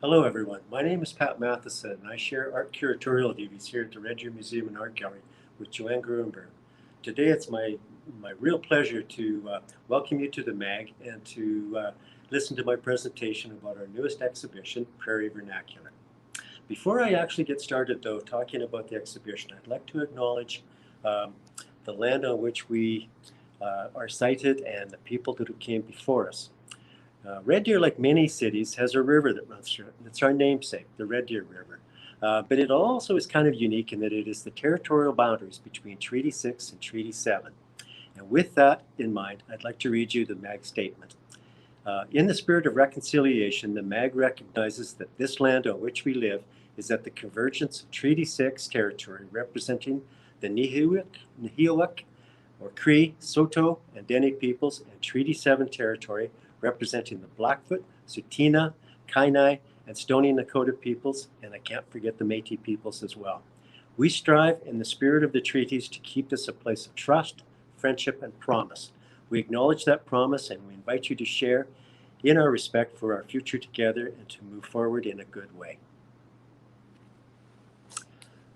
Hello everyone, my name is Pat Matheson and I share art curatorial duties here at the Red Deer Museum and Art Gallery with Joanne Gruenberg. Today it's my real pleasure to welcome you to the MAG and to listen to my presentation about our newest exhibition, Prairie Vernacular. Before I actually get started though, talking about the exhibition, I'd like to acknowledge the land on which we are sited and the people that came before us. Red Deer, like many cities, has a river that runs through it. It's our namesake, the Red Deer River. But it also is kind of unique in that it is the territorial boundaries between Treaty 6 and Treaty 7. And with that in mind, I'd like to read you the MAG statement. In the spirit of reconciliation, the MAG recognizes that this land on which we live is at the convergence of Treaty 6 territory representing the Nihilwek, or Cree, Saulteaux, and Dene peoples, and Treaty 7 territory representing the Blackfoot, Tsuut'ina, Kainai, and Stoney Nakoda peoples, and I can't forget the Métis peoples as well. We strive in the spirit of the treaties to keep this a place of trust, friendship, and promise. We acknowledge that promise and we invite you to share in our respect for our future together and to move forward in a good way.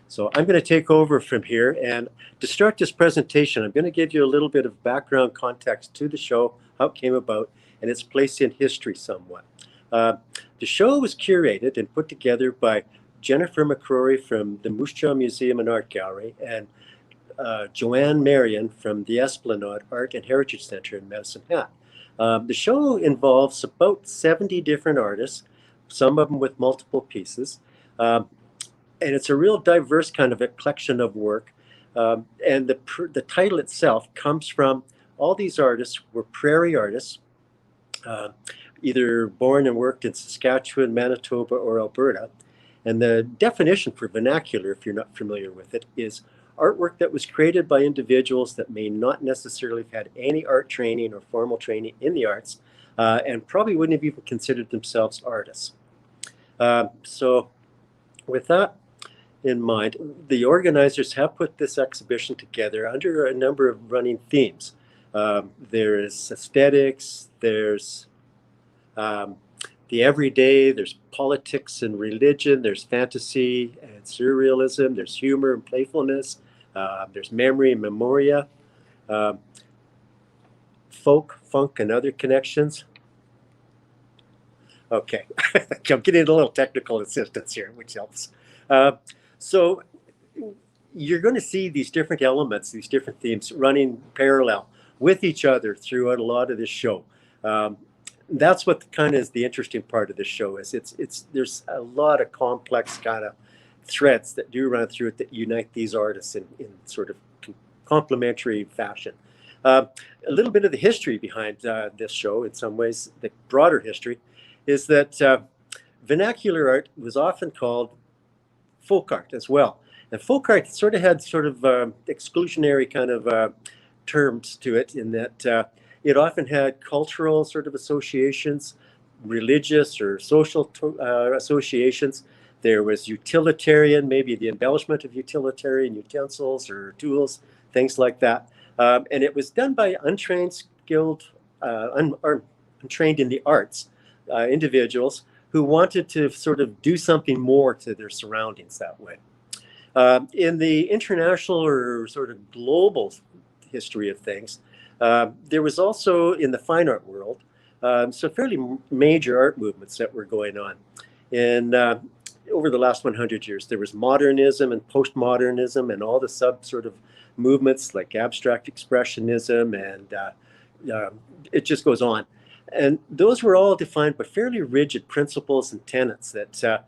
So I'm going to take over from here, and to start this presentation, I'm going to give you a little bit of background context to the show, how it came about, and its place in history somewhat. The show was curated and put together by Jennifer McCrory from the Moose Jaw Museum and Art Gallery and Joanne Marion from the Esplanade Art and Heritage Center in Medicine Hat. The show involves about 70 different artists, some of them with multiple pieces. And it's a real diverse kind of a collection of work. And the title itself comes from all these artists were prairie artists, either born and worked in Saskatchewan, Manitoba, or Alberta. And the definition for vernacular, if you're not familiar with it, is artwork that was created by individuals that may not necessarily have had any art training or formal training in the arts, and probably wouldn't have even considered themselves artists. So with that in mind, the organizers have put this exhibition together under a number of running themes. There is aesthetics, there's the everyday, there's politics and religion, there's fantasy and surrealism, there's humor and playfulness, there's memory and memoria, folk, funk, and other connections. Okay, I'm getting a little technical assistance here, which helps. So you're going to see these different elements, these different themes running parallel with each other throughout a lot of this show. That's what kind of is the interesting part of this show is there's a lot of complex kind of threads that do run through it that unite these artists in sort of complementary fashion. A little bit of the history behind this show, in some ways, the broader history, is that vernacular art was often called folk art as well. And folk art sort of had exclusionary kind of terms to it in that it often had cultural sort of associations, religious or social associations. There was utilitarian, maybe the embellishment of utilitarian utensils or tools, things like that. And it was done by untrained, skilled, untrained in the arts individuals who wanted to sort of do something more to their surroundings that way. In the international or sort of global history of things, there was also in the fine art world some fairly major art movements that were going on. And over the last 100 years, there was modernism and postmodernism and all the sub sort of movements like abstract expressionism, and it just goes on. And those were all defined by fairly rigid principles and tenets that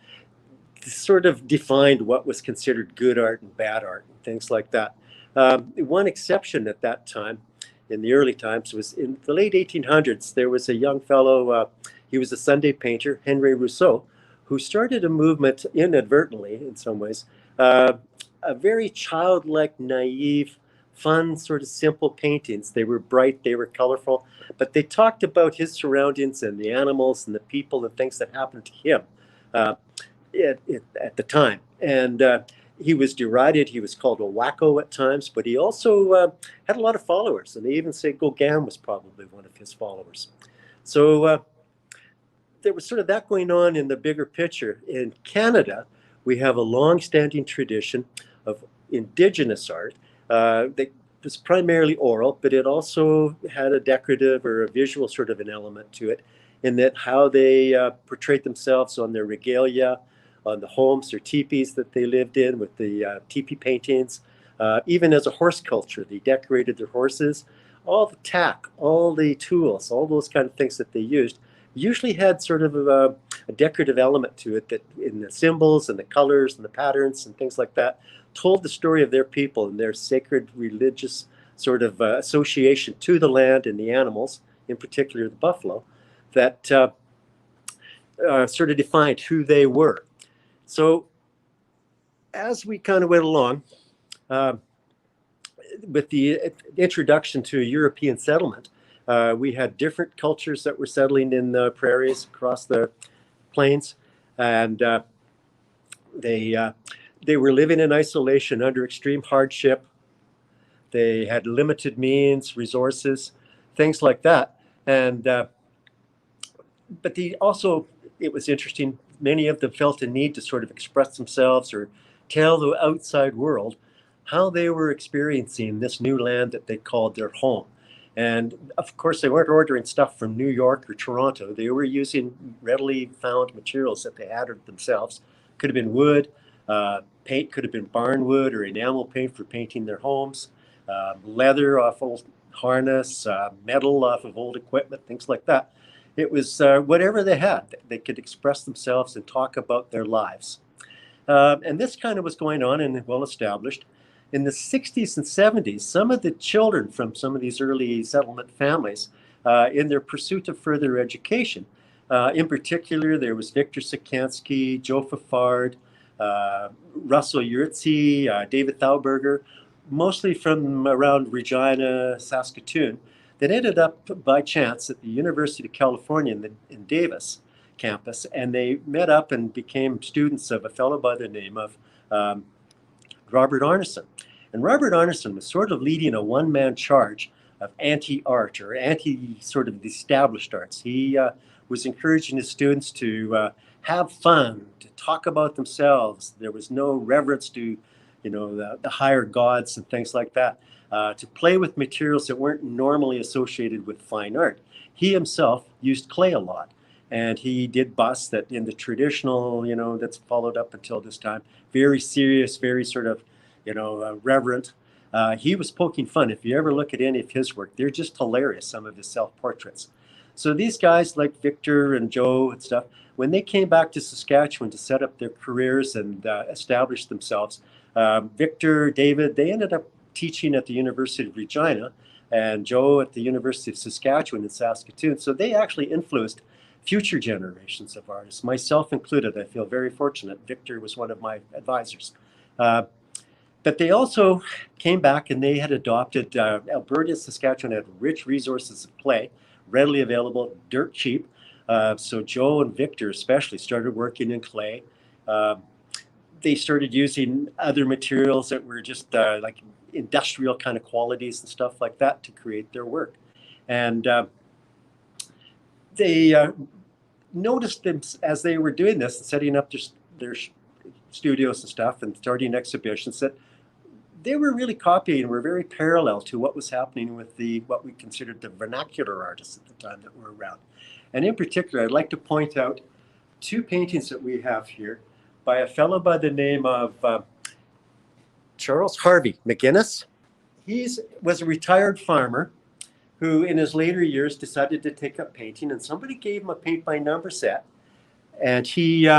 sort of defined what was considered good art and bad art and things like that. One exception at that time, in the early times, was in the late 1800s. There was a young fellow, he was a Sunday painter, Henry Rousseau, who started a movement inadvertently, in some ways, a very childlike, naive, fun, sort of simple paintings. They were bright, they were colorful, but they talked about his surroundings and the animals and the people and things that happened to him at the time. And he was derided. He was called a wacko at times, but he also had a lot of followers. And they even say Gauguin was probably one of his followers. So there was sort of that going on in the bigger picture. In Canada, we have a long-standing tradition of Indigenous art that was primarily oral, but it also had a decorative or a visual sort of an element to it, in that how they portrayed themselves on their regalia, on the homes or teepees that they lived in with the teepee paintings. Even as a horse culture, they decorated their horses. All the tack, all the tools, all those kind of things that they used usually had sort of a decorative element to it, that in the symbols and the colors and the patterns and things like that told the story of their people and their sacred religious sort of association to the land and the animals, in particular the buffalo, that sort of defined who they were. So as we kind of went along, with the introduction to European settlement, we had different cultures that were settling in the prairies across the plains, and they were living in isolation under extreme hardship. They had limited means, resources, things like that. And but also, it was interesting, many of them felt a need to sort of express themselves or tell the outside world how they were experiencing this new land that they called their home. And of course, they weren't ordering stuff from New York or Toronto. They were using readily found materials that they added themselves. Could have been wood, paint could have been barn wood or enamel paint for painting their homes, leather off old harness, metal off of old equipment, things like that. It was whatever they had. They could express themselves and talk about their lives. And this kind of was going on and well established. In the 60s and 70s, some of the children from some of these early settlement families, in their pursuit of further education, in particular, there was Victor Sakansky, Joe Fafard, Russell Yurtzi, Davidfauberger, mostly from around Regina, Saskatoon, that ended up by chance at the University of California in Davis campus, and they met up and became students of a fellow by the name of Robert Arneson. And Robert Arneson was sort of leading a one-man charge of anti-art or anti sort of the established arts. He was encouraging his students to have fun, to talk about themselves. There was no reverence to, the higher gods and things like that, to play with materials that weren't normally associated with fine art. He himself used clay a lot. And he did busts that in the traditional, that's followed up until this time, very serious, very sort of, reverent. He was poking fun. If you ever look at any of his work, they're just hilarious, some of his self-portraits. So these guys like Victor and Joe and stuff, when they came back to Saskatchewan to set up their careers and establish themselves, Victor, David, they ended up teaching at the University of Regina, and Joe at the University of Saskatchewan in Saskatoon. So they actually influenced future generations of artists, myself included. I feel very fortunate. Victor was one of my advisors. But they also came back and they had adopted, Alberta and Saskatchewan had rich resources of clay, readily available, dirt cheap. So Joe and Victor especially started working in clay. They started using other materials that were just like industrial kind of qualities and stuff like that to create their work. And they noticed them as they were doing this and setting up their studios and stuff and starting exhibitions, that they were really copying, were very parallel to what was happening with what we considered the vernacular artists at the time that were around. And in particular, I'd like to point out two paintings that we have here by a fellow by the name of Charles Harvey McGinnis. He was a retired farmer who in his later years decided to take up painting, and somebody gave him a paint by number set, and he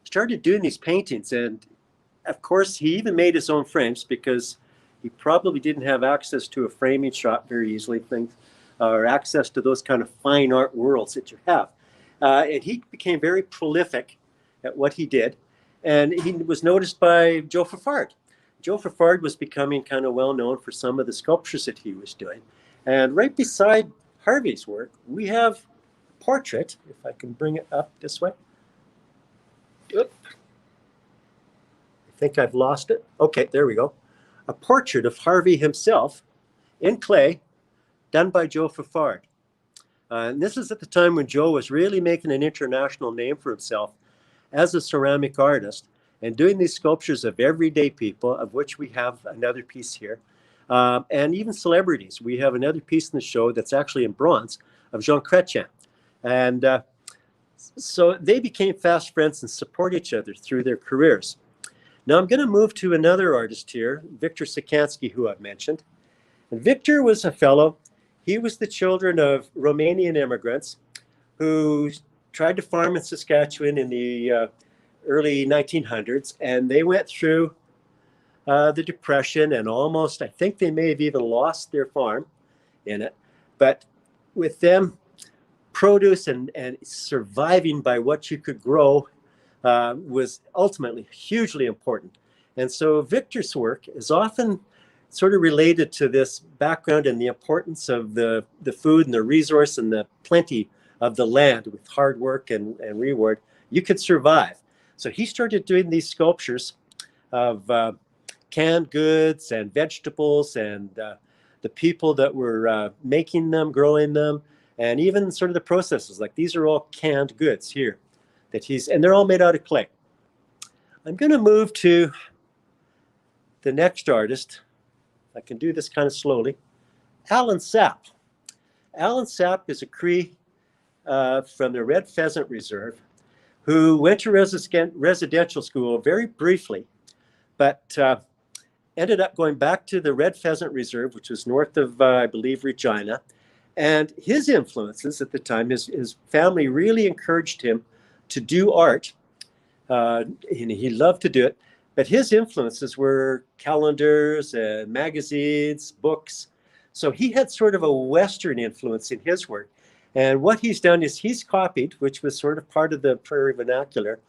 started doing these paintings. And of course, he even made his own frames because he probably didn't have access to a framing shop very easily, or access to those kind of fine art worlds that you have. And he became very prolific at what he did, and he was noticed by Joe Fafard. Joe Fafard was becoming kind of well known for some of the sculptures that he was doing. And right beside Harvey's work, we have a portrait, if I can bring it up this way. Oop. I think I've lost it. Okay, there we go. A portrait of Harvey himself in clay, done by Joe Fafard. And this is at the time when Joe was really making an international name for himself as a ceramic artist and doing these sculptures of everyday people, of which we have another piece here, and even celebrities. We have another piece in the show that's actually in bronze of Jean Chrétien. And so they became fast friends and support each other through their careers. Now I'm going to move to another artist here, Victor Sakansky, who I've mentioned. And Victor was a fellow. He was the children of Romanian immigrants who tried to farm in Saskatchewan in the early 1900s, and they went through the Depression and almost, I think they may have even lost their farm in it. But with them, produce and surviving by what you could grow was ultimately hugely important. And so Victor's work is often sort of related to this background and the importance of the food and the resource and the plenty of the land. With hard work and reward, you could survive. So he started doing these sculptures of canned goods and vegetables and the people that were making them, growing them, and even sort of the processes. Like these are all canned goods here that and they're all made out of clay. I'm going to move to the next artist. I can do this kind of slowly. Alan Sapp. Alan Sapp is a Cree from the Red Pheasant Reserve who went to residential school very briefly, but ended up going back to the Red Pheasant Reserve, which was north of, I believe, Regina. And his influences at the time, his family really encouraged him to do art. And he loved to do it. But his influences were calendars, magazines, books. So he had sort of a Western influence in his work. And what he's done is he's copied, which was sort of part of the Prairie Vernacular,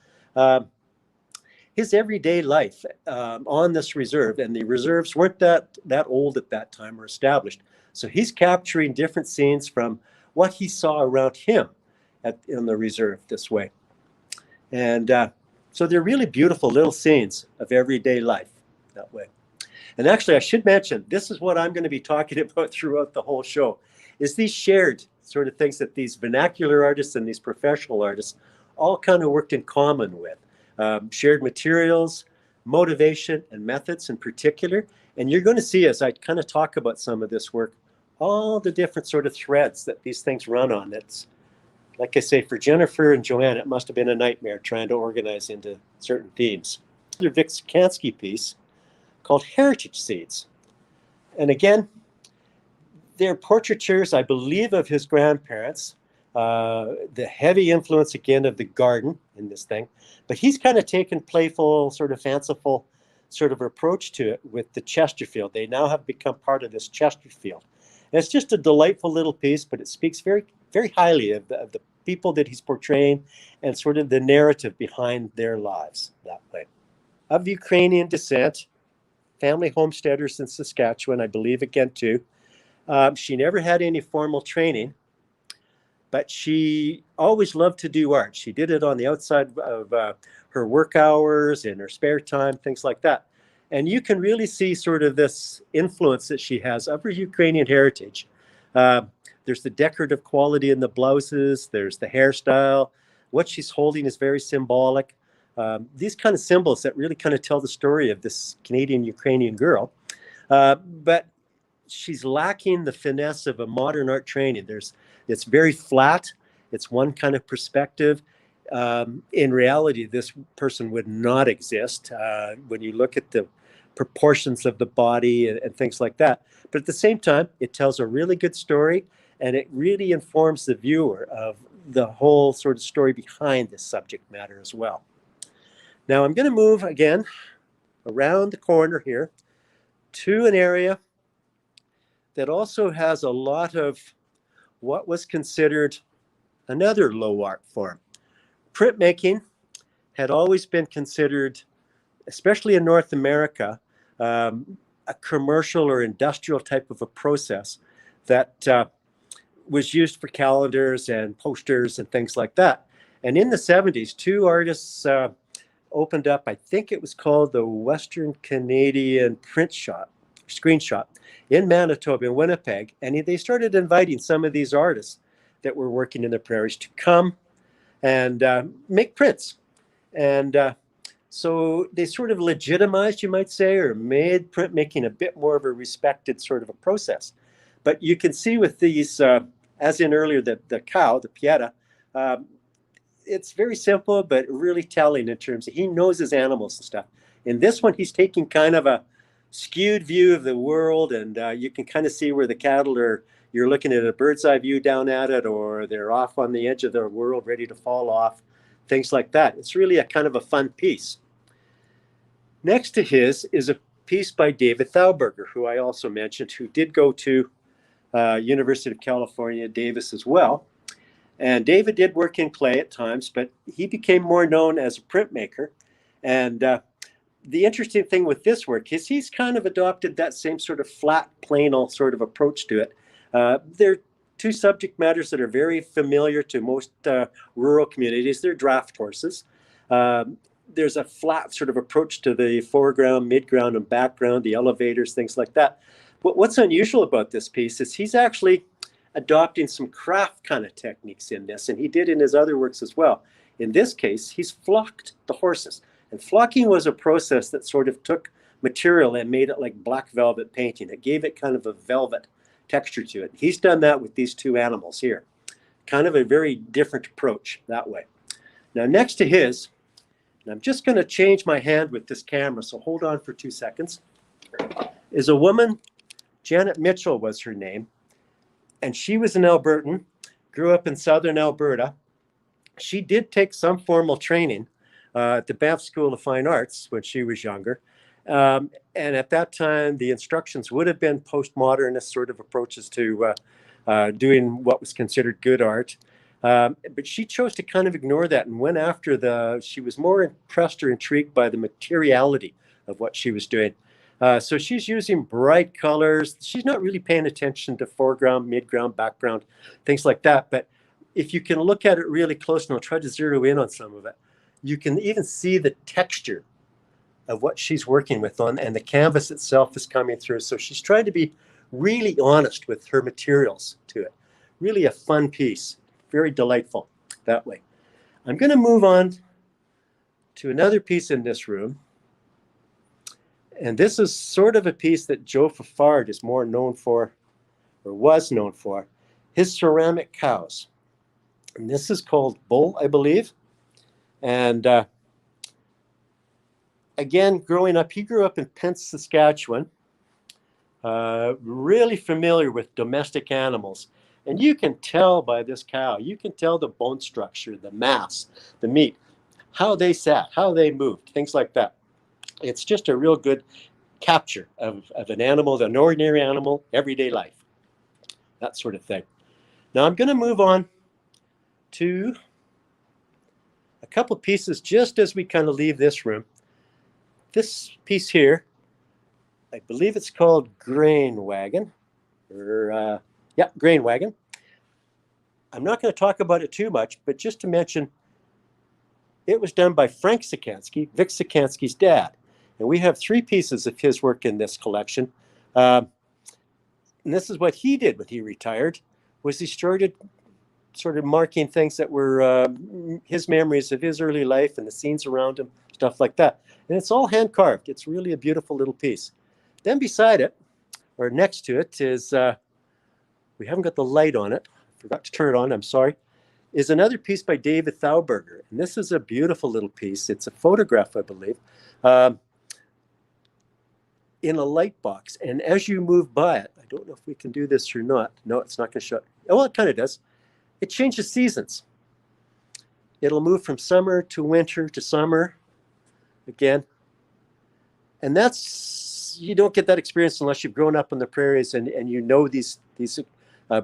his everyday life on this reserve. And the reserves weren't that old at that time or established. So he's capturing different scenes from what he saw around him in the reserve this way. And so they're really beautiful little scenes of everyday life that way. And actually, I should mention, this is what I'm going to be talking about throughout the whole show, is these shared sort of things that these vernacular artists and these professional artists all kind of worked in common with. Shared materials, motivation, and methods in particular. And you're going to see, as I kind of talk about some of this work, all the different sort of threads that these things run on. It's, like I say, for Jennifer and Joanne, it must have been a nightmare trying to organize into certain themes. Another Vic Sakansky piece called Heritage Seeds. And again, they're portraitures, I believe, of his grandparents. The heavy influence, again, of the garden in this thing. But he's kind of taken playful, sort of fanciful sort of approach to it with the Chesterfield. They now have become part of this Chesterfield. And it's just a delightful little piece, but it speaks very, very highly of the people that he's portraying and sort of the narrative behind their lives that way. Of Ukrainian descent, family homesteaders in Saskatchewan, I believe, again, too. She never had any formal training, but she always loved to do art. She did it on the outside of her work hours, in her spare time, things like that. And you can really see sort of this influence that she has of her Ukrainian heritage. There's the decorative quality in the blouses. There's the hairstyle. What she's holding is very symbolic. These kind of symbols that really kind of tell the story of this Canadian-Ukrainian girl. But she's lacking the finesse of a modern art training. It's very flat. It's one kind of perspective. In reality, this person would not exist when you look at the proportions of the body and things like that. But at the same time, it tells a really good story, and it really informs the viewer of the whole sort of story behind this subject matter as well. Now I'm going to move again around the corner here to an area that also has a lot of what was considered another low art form. Printmaking had always been considered, especially in North America, a commercial or industrial type of a process that was used for calendars and posters and things like that. And in the 70s, two artists opened up, I think it was called the Western Canadian Print Shop, screenshot in Manitoba, in Winnipeg, and they started inviting some of these artists that were working in the prairies to come and make prints. And so they sort of legitimized, you might say, or made printmaking a bit more of a respected sort of a process. But you can see with these, as in earlier, the cow, the Pieta, it's very simple, but really telling in terms of he knows his animals and stuff. In this one, he's taking kind of a skewed view of the world, and you can kind of see where the cattle are, you're looking at a bird's eye view down at it, or they're off on the edge of the world ready to fall off, things like that. It's really a kind of a fun piece. Next to his is a piece by Davidfauberger, who I also mentioned, who did go to University of California, Davis as well. And David did work in clay at times, but he became more known as a printmaker. And the interesting thing with this work is he's kind of adopted that same sort of flat, plain sort of approach to it. There are two subject matters that are very familiar to most rural communities. They're draft horses. There's a flat sort of approach to the foreground, midground, and background, the elevators, things like that. But what's unusual about this piece is he's actually adopting some craft kind of techniques in this, and he did in his other works as well. In this case, he's flocked the horses. And flocking was a process that sort of took material and made it like black velvet painting. It gave it kind of a velvet texture to it. He's done that with these two animals here. Kind of a very different approach that way. Now next to his, and I'm just going to change my hand with this camera, so hold on for 2 seconds, is a woman, Janet Mitchell was her name, and she was an Albertan, grew up in southern Alberta. She did take some formal training at the Banff School of Fine Arts when she was younger. And at that time, the instructions would have been postmodernist sort of approaches to doing what was considered good art. But she chose to kind of ignore that and went after she was more impressed or intrigued by the materiality of what she was doing. So she's using bright colors. She's not really paying attention to foreground, midground, background, things like that. But if you can look at it really close, and I'll try to zero in on some of it, you can even see the texture of what she's working with on, and the canvas itself is coming through. So she's trying to be really honest with her materials to it. Really a fun piece, very delightful that way. I'm going to move on to another piece in this room. And this is sort of a piece that Joe Fafard is more known for, or was known for, his ceramic cows. And this is called Bull, I believe. And again, growing up, he grew up in Pence, Saskatchewan, really familiar with domestic animals. And you can tell by this cow, you can tell the bone structure, the mass, the meat, how they sat, how they moved, things like that. It's just a real good capture of an animal, an ordinary animal, everyday life, that sort of thing. Now I'm going to move on to a couple pieces just as we kind of leave this room. This piece here, I believe it's called Grain Wagon, or yeah, Grain Wagon. I'm not going to talk about it too much, but just to mention, it was done by Frank Sakansky, Vic Sakansky's dad. And we have 3 pieces of his work in this collection. And this is what he did when he retired, was he started sort of marking things that were his memories of his early life and the scenes around him, stuff like that. And it's all hand carved. It's really a beautiful little piece. Then beside it, or next to it, is, we haven't got the light on it. I forgot to turn it on, I'm sorry, is another piece by Davidfauberger. And this is a beautiful little piece. It's a photograph, I believe, in a light box. And as you move by it, I don't know if we can do this or not. No, it's not going to show. Oh, well, it kind of does. It changes seasons. It'll move from summer to winter to summer again. And that's, you don't get that experience unless you've grown up in the prairies and you know these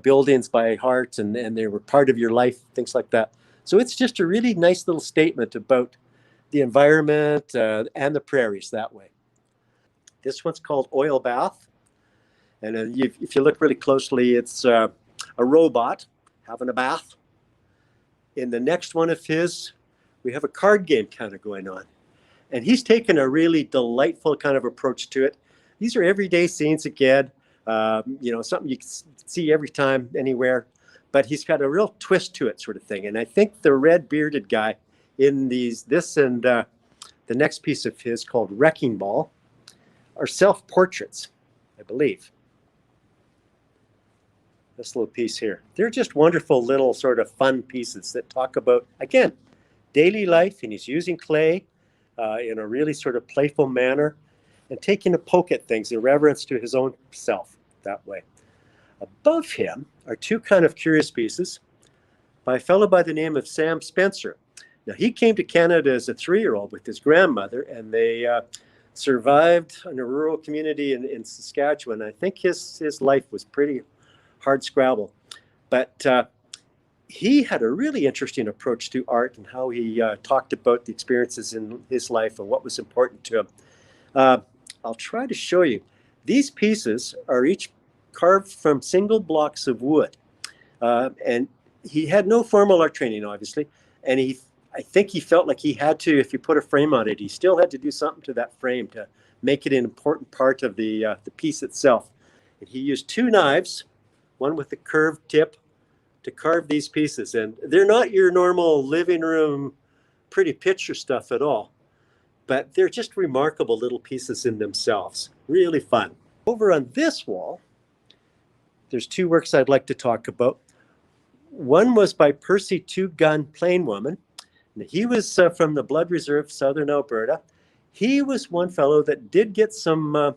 buildings by heart, and they were part of your life, things like that. So it's just a really nice little statement about the environment and the prairies that way. This one's called Oil Bath. And if you look really closely, it's a robot having a bath. In the next one of his, we have a card game kind of going on. And he's taken a really delightful kind of approach to it. these are everyday scenes again. You know, something you can see every time, anywhere. But he's got a real twist to it, sort of thing. And I think the red bearded guy in this and the next piece of his called Wrecking Ball are self-portraits, I believe. This little piece here. They're just wonderful little sort of fun pieces that talk about, again, daily life, and he's using clay in a really sort of playful manner and taking a poke at things in reverence to his own self that way. Above him are two kind of curious pieces by a fellow by the name of Sam Spencer. Now, he came to Canada as a 3-year-old with his grandmother, and they survived in a rural community in Saskatchewan. I think his life was pretty hard scrabble, but he had a really interesting approach to art and how he talked about the experiences in his life and what was important to him. I'll try to show you. These pieces are each carved from single blocks of wood. And he had no formal art training, obviously. And I think he felt like he had to, if you put a frame on it, he still had to do something to that frame to make it an important part of the piece itself. And he used 2 knives, one with a curved tip, to carve these pieces. And they're not your normal living room pretty picture stuff at all, but they're just remarkable little pieces in themselves. Really fun. Over on this wall, there's 2 works I'd like to talk about. One was by Percy Two Gun Plainwoman. He was from the Blood Reserve, Southern Alberta. He was one fellow that did get some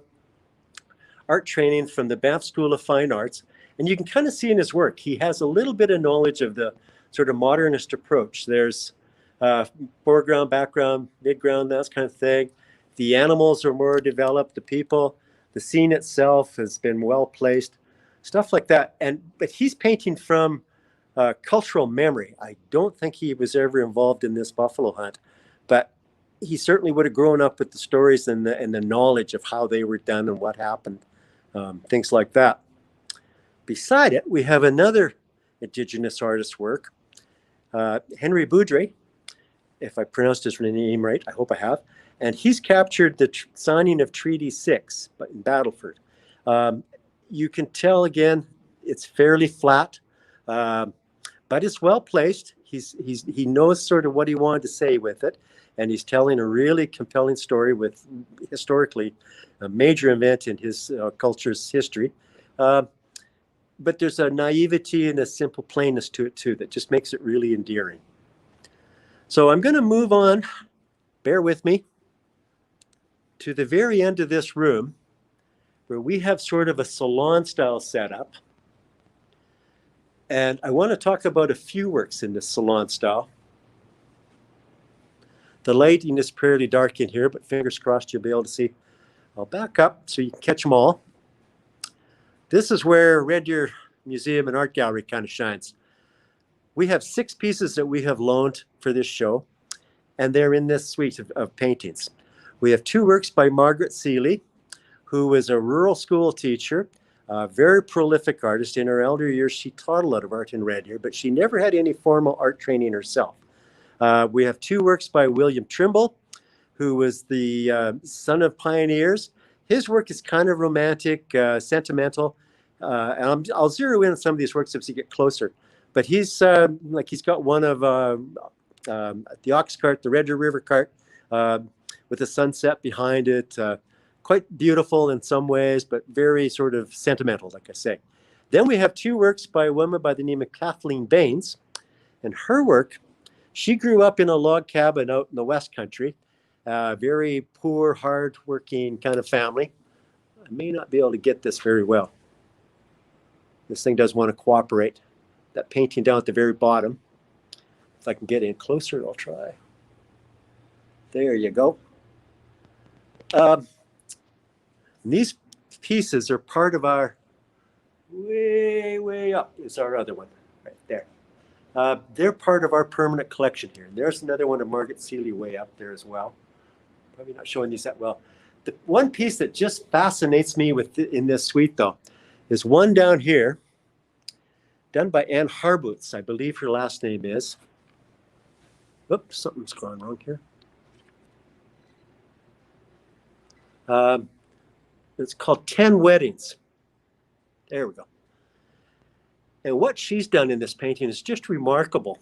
art training from the Banff School of Fine Arts. And you can kind of see in his work, he has a little bit of knowledge of the sort of modernist approach. There's foreground, background, midground, that kind of thing. The animals are more developed, the people, the scene itself has been well placed, stuff like that. But he's painting from cultural memory. I don't think he was ever involved in this buffalo hunt, but he certainly would have grown up with the stories and the knowledge of how they were done and what happened, things like that. Beside it, we have another Indigenous artist's work, Henry Boudre, if I pronounced his name right, I hope I have. And he's captured the signing of Treaty 6 in Battleford. You can tell, again, it's fairly flat, but it's well placed. He knows sort of what he wanted to say with it, and he's telling a really compelling story with historically a major event in his culture's history. But there's a naivety and a simple plainness to it too that just makes it really endearing. So I'm going to move on, bear with me, to the very end of this room where we have sort of a salon style setup. And I want to talk about a few works in this salon style. The lighting is fairly dark in here, but fingers crossed you'll be able to see. I'll back up so you can catch them all. This is where Red Deer Museum and Art Gallery kind of shines. We have 6 pieces that we have loaned for this show, and they're in this suite of paintings. We have 2 works by Margaret Seely, who was a rural school teacher, a very prolific artist. In her elder years, she taught a lot of art in Red Deer, but she never had any formal art training herself. We have 2 works by William Trimble, who was the son of pioneers. His work is kind of romantic, sentimental. And I'll zero in on some of these works as you get closer. But he's got one of the ox cart, the Red Deer River cart, with the sunset behind it. Quite beautiful in some ways, but very sort of sentimental, like I say. Then we have 2 works by a woman by the name of Kathleen Beas. And her work, she grew up in a log cabin out in the West Country. Very poor, hard-working kind of family. I may not be able to get this very well. This thing does want to cooperate. That painting down at the very bottom. If I can get in closer, I'll try. There you go. These pieces are part of our, way up is our other one, right there. They're part of our permanent collection here. And there's another one of Margaret Seely way up there as well. Probably not showing these that well. The one piece that just fascinates me in this suite, though, is one down here, done by Anne Harboots, I believe her last name is. Oops, something's gone wrong here. It's called 10 Weddings. There we go. And what she's done in this painting is just remarkable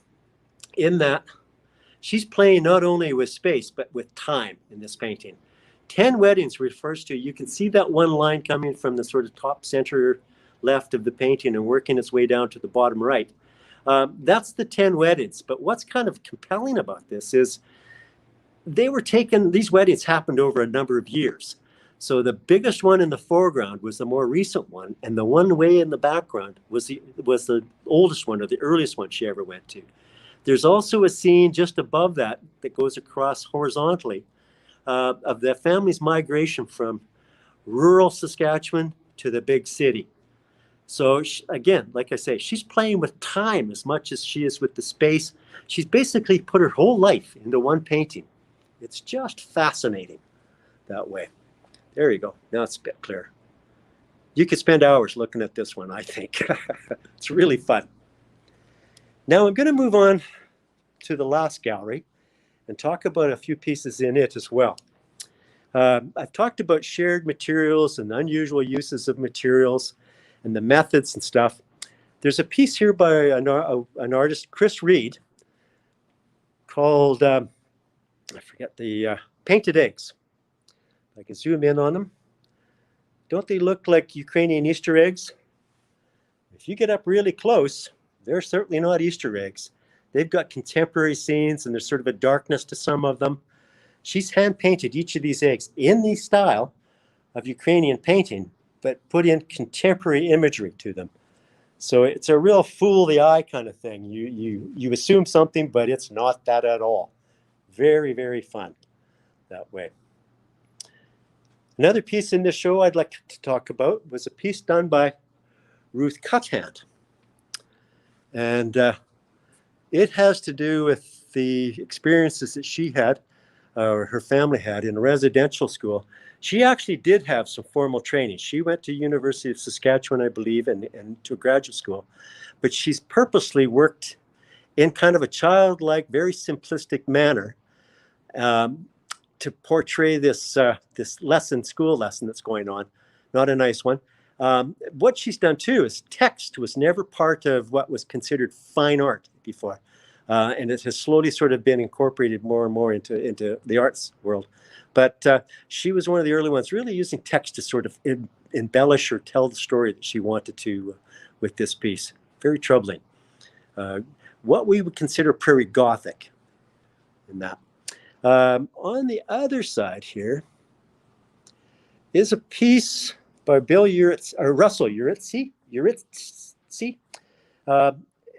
in that she's playing not only with space, but with time in this painting. 10 Weddings refers to, you can see that one line coming from the sort of top center left of the painting and working its way down to the bottom right. That's the 10 weddings. But what's kind of compelling about this is these weddings happened over a number of years. So the biggest one in the foreground was the more recent one, and the one way in the background was the oldest one, or the earliest one she ever went to. There's also a scene just above that that goes across horizontally of the family's migration from rural Saskatchewan to the big city. So again, like I say, she's playing with time as much as she is with the space. She's basically put her whole life into one painting. It's just fascinating that way. There you go. Now it's a bit clearer. You could spend hours looking at this one, I think. It's really fun. Now I'm going to move on to the last gallery and talk about a few pieces in it as well. I've talked about shared materials and unusual uses of materials and the methods and stuff. There's a piece here by an artist, Chris Reed, called, I forget the Painted Eggs. I can zoom in on them. Don't they look like Ukrainian Easter eggs? If you get up really close, they're certainly not Easter eggs. They've got contemporary scenes and there's sort of a darkness to some of them. She's hand painted each of these eggs in the style of Ukrainian painting, but put in contemporary imagery to them. So it's a real fool the eye kind of thing. You assume something, but it's not that at all. Very, very fun that way. Another piece in this show I'd like to talk about was a piece done by Ruth Cuthand. And it has to do with the experiences that she had, or her family had, in a residential school. She actually did have some formal training. She went to University of Saskatchewan, I believe, and to a graduate school. But she's purposely worked in kind of a childlike, very simplistic manner to portray this school lesson that's going on. Not a nice one. What she's done too is text was never part of what was considered fine art before. And it has slowly sort of been incorporated more and more into the arts world. But she was one of the early ones really using text to sort of embellish or tell the story that she wanted to with this piece. Very troubling. What we would consider Prairie Gothic in that. On the other side here is a piece by Russell Uritzi.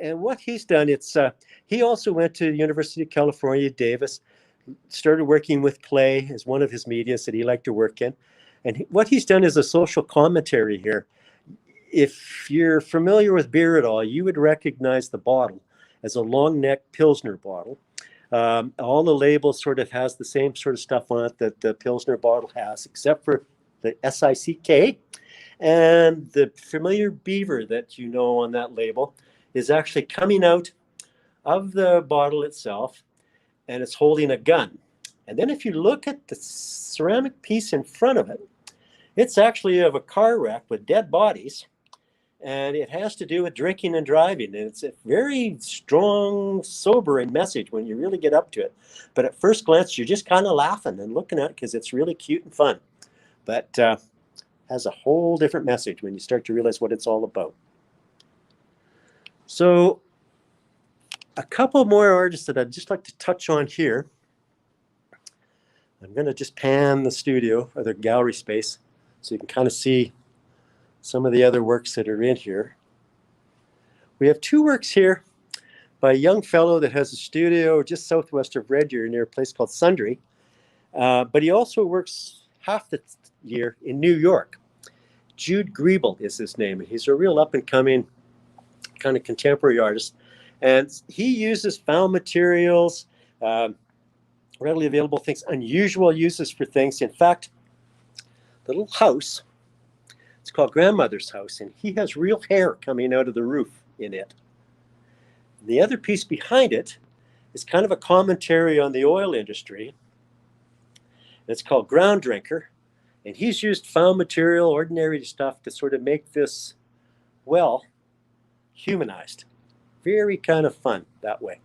And what he's done, he also went to the University of California, Davis, started working with clay as one of his mediums that he liked to work in. And what he's done is a social commentary here. If you're familiar with beer at all, you would recognize the bottle as a long neck Pilsner bottle. All the labels sort of has the same sort of stuff on it that the Pilsner bottle has, except for the SICK. And the familiar beaver that you know on that label is actually coming out of the bottle itself, and it's holding a gun. And then if you look at the ceramic piece in front of it, it's actually of a car wreck with dead bodies, and it has to do with drinking and driving. And it's a very strong, sobering message when you really get up to it. But at first glance, you're just kind of laughing and looking at it because it's really cute and fun. But has a whole different message when you start to realize what it's all about. So a couple more artists that I'd just like to touch on here. I'm going to just pan the studio or the gallery space so you can kind of see some of the other works that are in here. We have two works here by a young fellow that has a studio just southwest of Red Deer near a place called Sundre. But he also works half the year in New York. Jude Grebel is his name. He's a real up-and-coming kind of contemporary artist. And he uses found materials, readily available things, unusual uses for things. In fact, the little house, it's called Grandmother's House, and he has real hair coming out of the roof in it. The other piece behind it is kind of a commentary on the oil industry. It's called Ground Drinker, And he's used found material, ordinary stuff to sort of make this, well, humanized. Very kind of fun that way.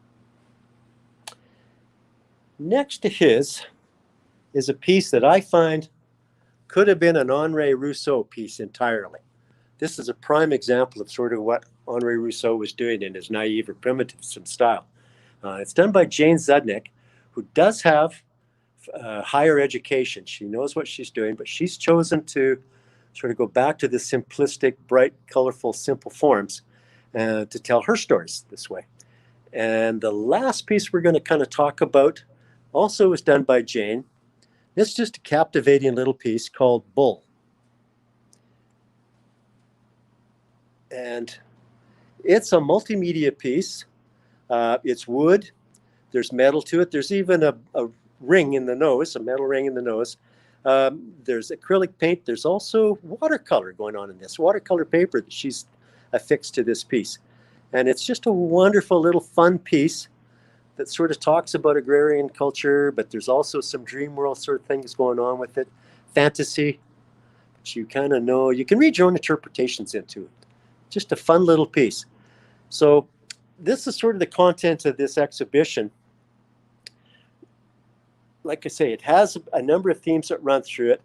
Next to his is a piece that I find could have been an Henri Rousseau piece entirely. This is a prime example of sort of what Henri Rousseau was doing in his naive or primitivism style. It's done by Jane Zudnik, who does have higher education. She knows what she's doing, but she's chosen to sort of go back to the simplistic, bright, colorful, simple forms to tell her stories this way. And the last piece we're going to kind of talk about also was done by Jane. It's just a captivating little piece called Bull. And it's a multimedia piece. It's wood. There's metal to it. There's even a ring in the nose, a metal ring in the nose. There's acrylic paint. There's also watercolor going on in this, watercolor paper that she's affixed to this piece. And it's just a wonderful little fun piece that sort of talks about agrarian culture, but there's also some Dreamworld sort of things going on with it. Fantasy, but you kind of know, you can read your own interpretations into it. Just a fun little piece. So this is sort of the content of this exhibition. Like I say, it has a number of themes that run through it,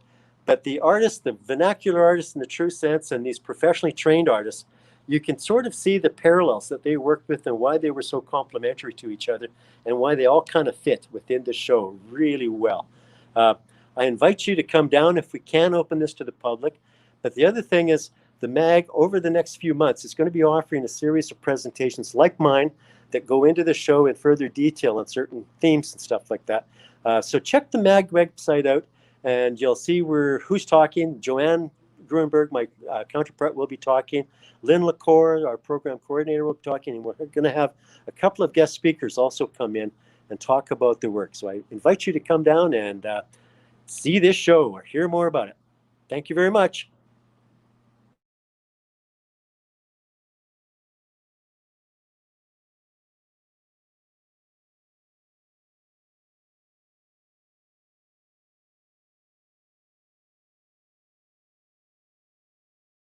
but the artists, the vernacular artists in the true sense, and these professionally trained artists, you can sort of see the parallels that they worked with and why they were so complementary to each other and why they all kind of fit within the show really well. I invite you to come down if we can open this to the public. But the other thing is the MAG over the next few months is going to be offering a series of presentations like mine that go into the show in further detail on certain themes and stuff like that. So check the MAG website out and you'll see who's talking. Joanne Gruenberg, my counterpart, will be talking. Lynn LaCour, our program coordinator, will be talking. And we're going to have a couple of guest speakers also come in and talk about the work. So I invite you to come down and see this show or hear more about it. Thank you very much.